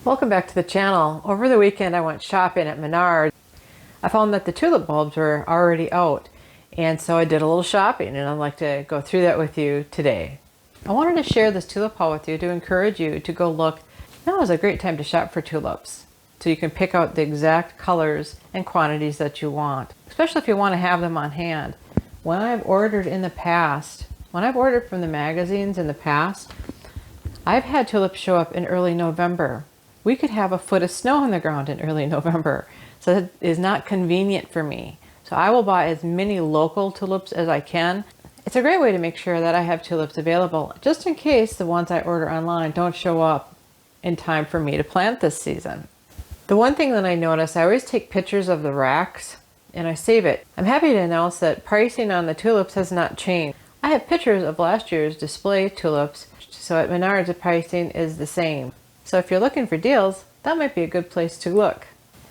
Welcome back to the channel. Over the weekend I went shopping at Menards. I found that the tulip bulbs were already out, and so I did a little shopping, and I'd like to go through that with you today. I wanted to share this tulip haul with you to encourage you to go look. Now is a great time to shop for tulips, so you can pick out the exact colors and quantities that you want, especially if you want to have them on hand. When I've ordered in the past, when I've ordered from the magazines in the past, I've had tulips show up in early November. We could have a foot of snow on the ground in early November, so that is not convenient for me. So I will buy as many local tulips as I can. It's a great way to make sure that I have tulips available, just in case the ones I order online don't show up in time for me to plant this season. The one thing that I notice, I always take pictures of the racks and I save it. I'm happy to announce that pricing on the tulips has not changed. I have pictures of last year's display tulips, so at Menards the pricing is the same. So if you're looking for deals, that might be a good place to look.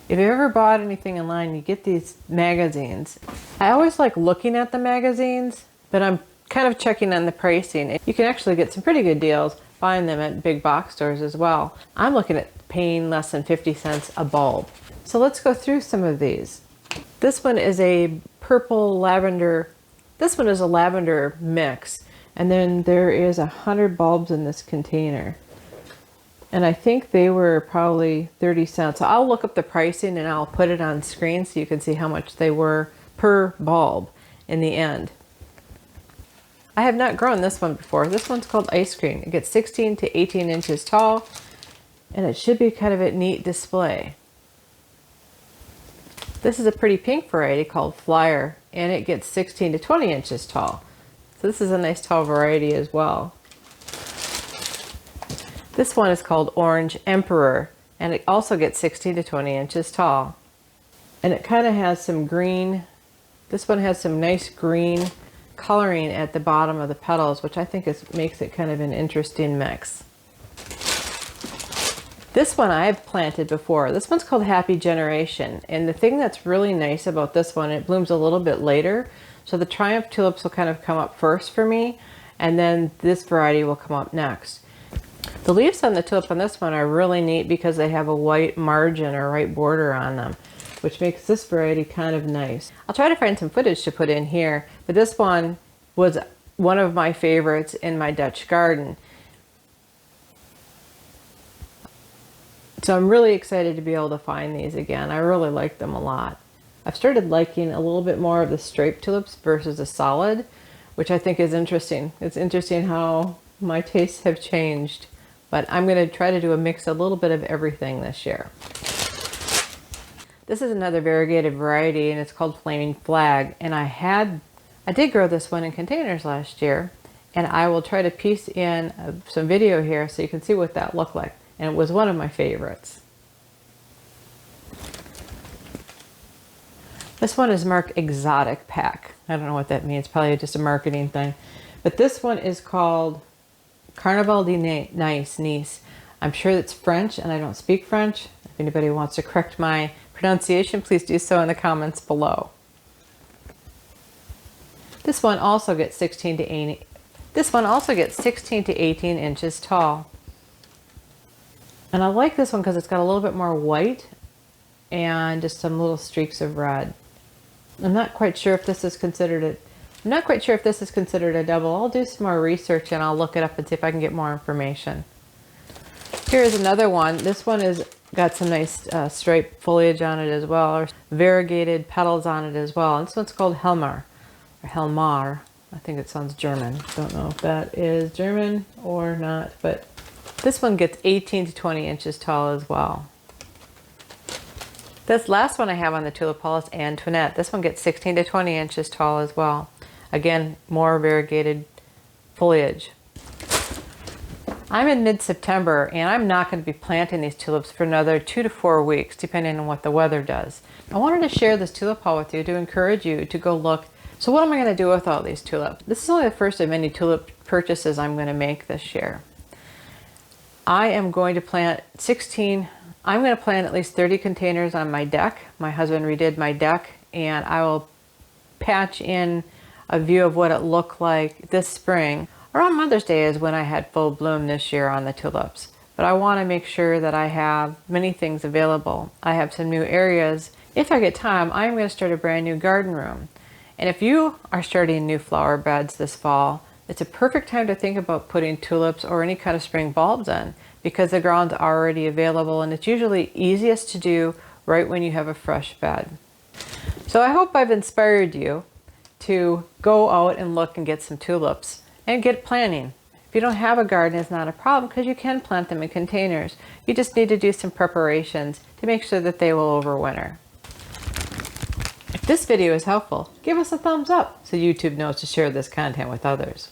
If you've ever bought anything online, you get these magazines. I always like looking at the magazines, but I'm kind of checking on the pricing. You can actually get some pretty good deals buying them at big box stores as well. I'm looking at paying less than 50 cents a bulb. So let's go through some of these. This one is a purple lavender. This one is a lavender mix. And then there is 100 bulbs in this container. And I think they were probably 30 cents. So I'll look up the pricing and I'll put it on screen so you can see how much they were per bulb in the end. I have not grown this one before. This one's called Ice Cream. It gets 16 to 18 inches tall, and it should be kind of a neat display. This is a pretty pink variety called Flyer, and it gets 16 to 20 inches tall. So this is a nice tall variety as well. This one is called Orange Emperor, and it also gets 16 to 20 inches tall. And it kind of has some green, this one has some nice green coloring at the bottom of the petals, which I think makes it kind of an interesting mix. This one I've planted before. This one's called Happy Generation, and the thing that's really nice about this one, it blooms a little bit later. So the Triumph tulips will kind of come up first for me, and then this variety will come up next. The leaves on the tulip on this one are really neat because they have a white margin or white border on them, which makes this variety kind of nice. I'll try to find some footage to put in here, but this one was one of my favorites in my Dutch garden. So I'm really excited to be able to find these again. I really like them a lot. I've started liking a little bit more of the striped tulips versus the solid, which I think is interesting. It's interesting how my tastes have changed, but I'm going to try to do a mix, a little bit of everything this year. This is another variegated variety, and it's called Flaming Flag, and I did grow this one in containers last year, and I will try to piece in some video here so you can see what that looked like, and it was one of my favorites. This one is marked Exotic Pack. I don't know what that means, probably just a marketing thing, but this one is called Carnaval de Nice. I'm sure it's French, and I don't speak French. If anybody wants to correct my pronunciation, please do so in the comments below. This one also gets 16 to 18. This one also gets 16 to 18 inches tall. And I like this one because it's got a little bit more white and just some little streaks of red. I'm not quite sure if this is considered a double. I'll do some more research and I'll look it up and see if I can get more information. Here's another one. This one is got some nice striped foliage on it as well, or variegated petals on it as well. And this one's called Helmar, or Helmar. I think it sounds German. Don't know if that is German or not, but this one gets 18 to 20 inches tall as well. This last one I have on the tulip haul is Antoinette. This one gets 16 to 20 inches tall as well. Again, more variegated foliage. I'm in mid-September, and I'm not going to be planting these tulips for another 2 to 4 weeks, depending on what the weather does. I wanted to share this tulip haul with you to encourage you to go look. So what am I going to do with all these tulips? This is only the first of many tulip purchases I'm going to make this year. I am going to plant I'm going to plant at least 30 containers on my deck. My husband redid my deck, and I will patch in a view of what it looked like this spring. Around Mother's Day is when I had full bloom this year on the tulips. but I want to make sure that I have many things available. I have some new areas. If I get time, I'm going to start a brand new garden room. And if you are starting new flower beds this fall, it's a perfect time to think about putting tulips or any kind of spring bulbs in, because the ground's already available and it's usually easiest to do right when you have a fresh bed. So I hope I've inspired you to go out and look and get some tulips and get planting. If you don't have a garden, it's not a problem because you can plant them in containers. You just need to do some preparations to make sure that they will overwinter. If this video is helpful, give us a thumbs up so YouTube knows to share this content with others.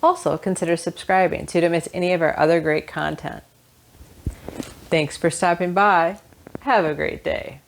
Also, consider subscribing so you don't miss any of our other great content. Thanks for stopping by. Have a great day.